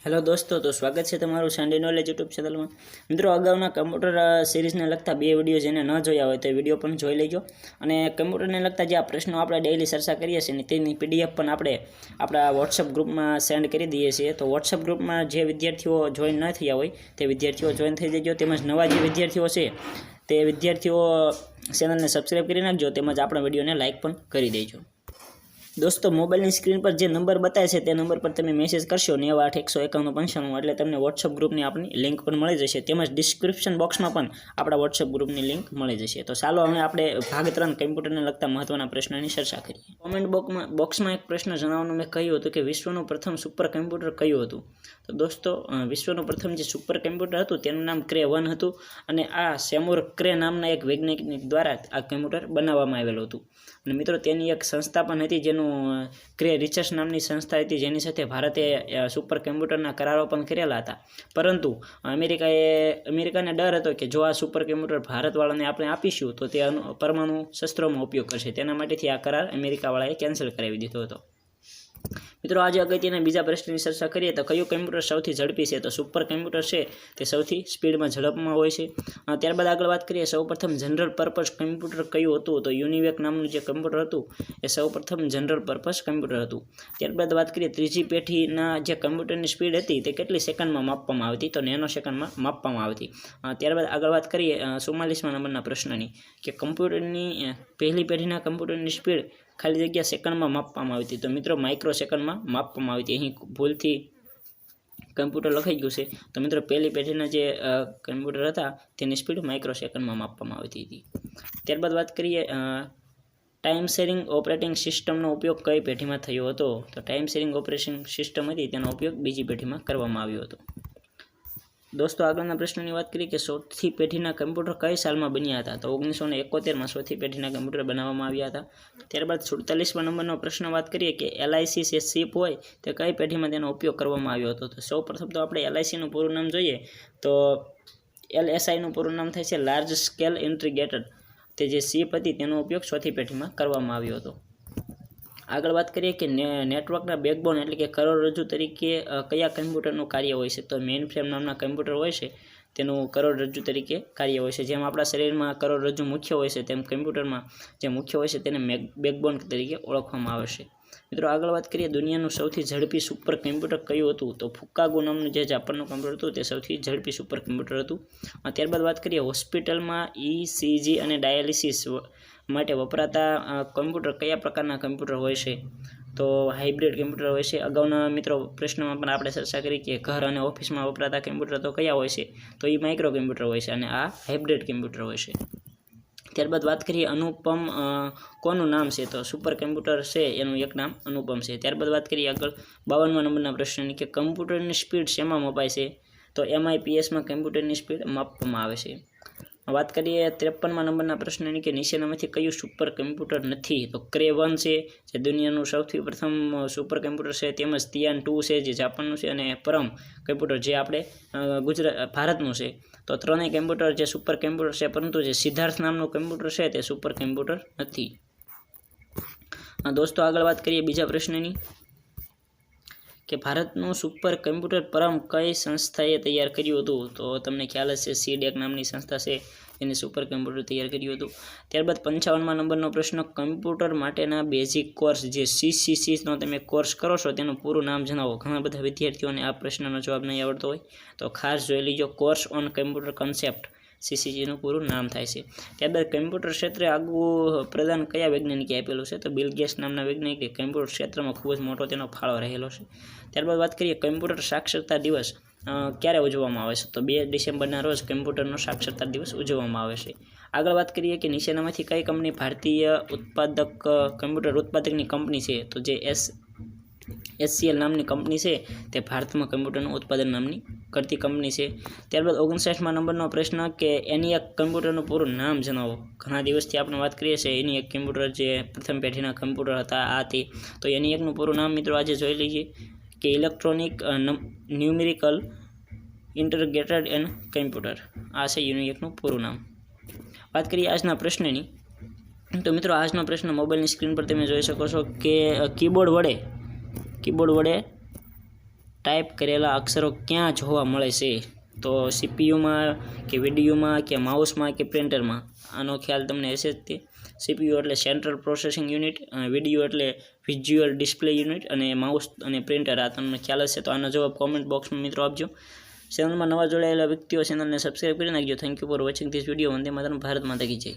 Hello दोस्तों, तो स्वागत है तमारू शांडी नॉलेज यूट्यूब चैनल में। मित्रों, अगाउना कम्प्यूटर सीरीज ने लगता बे विडियो जेने न जोया होय तो विडियो पण जोई लेजो। अने कम्प्यूटर ने लगता जे प्रश्नों आपणे डेली चर्चा करीए छीए तेनी पीडीएफ पण आपणे आपणा वॉट्सएप ग्रुप में सेंड करी दीए छीए। तो वॉट्सएप ग्रुप में जे विद्यार्थीओ जॉइन न थया होय ते विद्यार्थीओ जॉइन थई जजो। तेमज नवा जे विद्यार्थीओ छे ते विद्यार्थीओ चेनल ने सब्सक्राइब करी नाखजो। तेमज आपणा विडियो ने लाइक पण करी देजो। दोस्तों, मोबाइल स्क्रीन पर जो नंबर बताए छे ते नंबर पर તમે મેસેજ કરશો 981595 એટલે તમને વોટ્સએપ ગ્રુપની આપણી લિંક પણ મળી જશે। તેમજ ડિસ્ક્રિપ્શન બોક્સમાં પણ આપણા વોટ્સએપ ગ્રુપની લિંક મળી જશે। તો ચાલો હવે આપણે ભાગ 3 કમ્પ્યુટરને લગતા મહત્વના પ્રશ્નોની ચર્ચા કરીએ। કોમેન્ટ બોક્સમાં એક પ્રશ્ન જણાવવાનું મેં કહ્યું હતું કે વિશ્વનું પ્રથમ સુપર કમ્પ્યુટર કયું હતું। તો દોસ્તો, વિશ્વનું પ્રથમ જે સુપર કમ્પ્યુટર હતું તેનું નામ ક્રે 1 હતું અને આ સેમુર ક્રે નામના એક વૈજ્ઞાનિક દ્વારા આ કમ્પ્યુટર બનાવવામાં આવેલું હતું। અને મિત્રો, તેની એક સંસ્થા પણ હતી જેનું ક્રે રિસર્ચ નામની સંસ્થા હતી, જેની સાથે ભારતે સુપર કમ્પ્યુટરના કરારો પણ કરેલા હતા। પરંતુ અમેરિકાને ડર હતો કે જો આ સુપર કમ્પ્યુટર ભારતવાળાને આપણે આપીશું તો તે પરમાણુ શસ્ત્રોમાં ઉપયોગ કરશે। તેના માટેથી આ કરાર અમેરિકાવાળાએ કેન્સલ કરાવી દીધો હતો। મિત્રો, આજે અગત્યના બીજા પ્રશ્નની ચર્ચા કરીએ તો કયું કમ્પ્યુટર સૌથી ઝડપી છે। તો સુપર કમ્પ્યુટર છે તે સૌથી સ્પીડમાં ઝડપમાં હોય છે। ત્યારબાદ આગળ વાત કરીએ, સૌપ્રથમ જનરલ પર્પઝ કમ્પ્યુટર કયું હતું। તો યુનિવેક નામનું જે કમ્પ્યુટર હતું એ સૌપ્રથમ જનરલ પર્પઝ કમ્પ્યુટર હતું। ત્યારબાદ વાત કરીએ, ત્રીજી પેઢીના જે કમ્પ્યુટરની સ્પીડ હતી તે કેટલી સેકન્ડમાં માપવામાં આવતી। તો નેનો સેકન્ડમાં માપવામાં આવતી। ત્યારબાદ આગળ વાત કરીએ 44મા નંબરના પ્રશ્નની કે કમ્પ્યુટરની પહેલી પેઢીના કમ્પ્યુટરની સ્પીડ ખાલી જગ્યા સેકન્ડમાં માપવામાં આવતી। તો મિત્રો, માઇક્રો સેકન્ડમાં માપવામાં આવતી। અહીં ભૂલથી કમ્પ્યુટર લખાઈ ગયું છે। તો મિત્રો, પહેલી પેઢીના જે કમ્પ્યુટર હતા તેની સ્પીડ માઇક્રો સેકન્ડમાં માપવામાં આવતી હતી। ત્યારબાદ વાત કરીએ, ટાઈમ શેરિંગ ઓપરેટિંગ સિસ્ટમનો ઉપયોગ કઈ પેઢીમાં થયો હતો। તો ટાઈમ શેરિંગ ઓપરેટિંગ સિસ્ટમ હતી તેનો ઉપયોગ બીજી પેઢીમાં કરવામાં આવ્યો હતો। દોસ્તો, આગળના પ્રશ્નની વાત કરીએ કે ચોથી પેઢીના કમ્પ્યુટર કઈ સાલમાં બન્યા હતા। તો 1971માં ચોથી પેઢીના કમ્પ્યુટર બનાવવામાં આવ્યા હતા। ત્યારબાદ 47મા નંબરનો પ્રશ્ન વાત કરીએ કે LIC જે ચિપ હોય તે કઈ પેઢીમાં તેનો ઉપયોગ કરવામાં આવ્યો હતો। તો સૌપ્રથમ તો આપણે LICનું પૂરું નામ જોઈએ તો LSIનું પૂરું નામ થાય છે લાર્જ સ્કેલ ઇન્ટિગ્રેટેડ। તે જે ચિપ હતી તેનો ઉપયોગ ચોથી પેઢીમાં કરવામાં આવ્યો હતો। આગળ વાત કરીએ કે નેટવર્કના બેકબોન એટલે કે કરોડરજ્જુ તરીકે કયા કમ્પ્યુટરનું કાર્ય હોય છે। તો મેઇન ફ્રેમ નામના કમ્પ્યુટર હોય છે તેનું કરોડરજ્જુ તરીકે કાર્ય હોય છે। જેમ આપણા શરીરમાં કરોડરજ્જુ મુખ્ય હોય છે તેમ કમ્પ્યુટરમાં જે મુખ્ય હોય છે તેને બેકબોન તરીકે ઓળખવામાં આવે છે। મિત્રો, આગળ વાત કરીએ, દુનિયાનું સૌથી ઝડપી સુપર કમ્પ્યુટર કયું હતું। તો ફુકાગો નામનું જે જાપાનનું કમ્પ્યુટર હતું તે સૌથી ઝડપી સુપર કમ્પ્યુટર હતું। ત્યારબાદ વાત કરીએ, હોસ્પિટલમાં ECG અને ડાયાલિસિસ માટે વપરાતા કમ્પ્યુટર કયા પ્રકારના કમ્પ્યુટર હોય છે। તો હાઇબ્રિડ કમ્પ્યુટર હોય છે। અગાઉના મિત્રો પ્રશ્નોમાં પણ આપણે ચર્ચા કરી કે ઘર અને ઓફિસમાં વપરાતા કમ્પ્યુટર તો કયા હોય છે। તો એ માઇક્રો કમ્પ્યુટર હોય છે અને આ હાઇબ્રિડ કમ્પ્યુટર હોય છે। ત્યારબાદ વાત કરીએ, અનુપમ કોનું નામ છે। તો સુપર કમ્પ્યુટર છે એનું એક નામ અનુપમ છે। ત્યારબાદ વાત કરીએ આગળ 52મા નંબરના પ્રશ્નની કે કમ્પ્યુટરની સ્પીડ શેમાં મપાય છે। તો MIPSમાં કમ્પ્યુટરની સ્પીડ માપવામાં આવે છે। વાત કરીએ 53મા નંબરના પ્રશ્નની કે નીચેનામાંથી કયું સુપર કમ્પ્યુટર નથી। તો ક્રે 1 છે જે દુનિયાનું સૌથી પ્રથમ સુપર કમ્પ્યુટર છે। તેમજ તિયાન 2 છે જે જાપાનનું છે અને પરમ કમ્પ્યુટર જે આપણે ભારતનું છે। તો ત્રણેય કમ્પ્યુટર જે સુપર કમ્પ્યુટર છે, પરંતુ જે સિદ્ધાર્થ નામનું કમ્પ્યુટર છે તે સુપર કમ્પ્યુટર નથી। દોસ્તો, આગળ વાત કરીએ બીજા પ્રશ્નની કે ભારતનું સુપર કમ્પ્યુટર પરમ કઈ સંસ્થાએ તૈયાર કર્યું હતું। તો તમને ખ્યાલ હશે CDEC નામની સંસ્થા છે એને સુપર કમ્પ્યુટર તૈયાર કર્યું હતું। ત્યારબાદ 55મા નંબરનો પ્રશ્ન, કમ્પ્યુટર માટેના બેઝિક કોર્સ જે CCCનો તમે કોર્સ કરો છો તેનું પૂરું નામ જણાવો। ઘણા બધા વિદ્યાર્થીઓને આ પ્રશ્નનો જવાબ નહીં આવડતો હોય તો ખાસ જોઈ લીજો, કોર્સ ઓન કમ્પ્યુટર કન્સેપ્ટ CCCનું પૂરું નામ થાય છે। ત્યારબાદ કમ્પ્યુટર ક્ષેત્રે આગવું પ્રદાન કયા વૈજ્ઞાનિકે આપેલું છે। તો બિલ ગેટ્સ નામના વૈજ્ઞાનિકે કમ્પ્યુટર ક્ષેત્રમાં ખૂબ જ મોટો તેનો ફાળો રહેલો છે। ત્યારબાદ વાત કરીએ, કમ્પ્યુટર સાક્ષરતા દિવસ ક્યારે ઉજવવામાં આવે છે। તો 2 ડિસેમ્બરના રોજ કમ્પ્યુટરનો સાક્ષરતા દિવસ ઉજવવામાં આવે છે। આગળ વાત કરીએ કે નીચેનામાંથી કઈ કંપની ભારતીય કમ્પ્યુટર ઉત્પાદકની કંપની છે। તો જે SCL નામની કંપની છે તે ભારતમાં કમ્પ્યુટરનું ઉત્પાદન નામની કરતી કંપની છે। ત્યારબાદ 59મા નંબરનો પ્રશ્ન કે ENIAC કમ્પ્યુટરનું પૂરું નામ જણાવો। ઘણા દિવસથી આપણે વાત કરીએ છીએ ENIAC કમ્પ્યુટર જે પ્રથમ પેઢીના કમ્પ્યુટર હતા આ તે। તો ENIACનું પૂરું નામ મિત્રો આજે જોઈ લઈએ કે electronic numerical integrated and computer, આ છે ENIACનું પૂરું નામ। વાત કરીએ આજના પ્રશ્નની તો મિત્રો આજનો પ્રશ્ન મોબાઈલની સ્ક્રીન પર તમે જોઈ શકો છો કે કીબોર્ડ વડે ટાઈપ કરેલા અક્ષરો ક્યાં જોવા મળે છે? તો સીપીયુમાં કે વિડીયોમાં કે માઉસમાં કે પ્રિન્ટરમાં? આનો ખ્યાલ તમને હશે જ તે. સીપીયુ એટલે સેન્ટ્રલ પ્રોસેસિંગ યુનિટ, વિડીયો એટલે વિઝ્યુઅલ ડિસ્પ્લે યુનિટ, અને માઉસ અને પ્રિન્ટર આ તમને ખ્યાલ હશે. તો આનો જવાબ કોમેન્ટ બોક્સમાં મિત્રો આપજો. ચેનલમાં નવા જોડાયેલા વ્યક્તિઓ ચેનલને સબસ્ક્રાઈબ કરી નાખજો. Thank you for watching this video. Vande Mataram. Bharat માતા કી જય.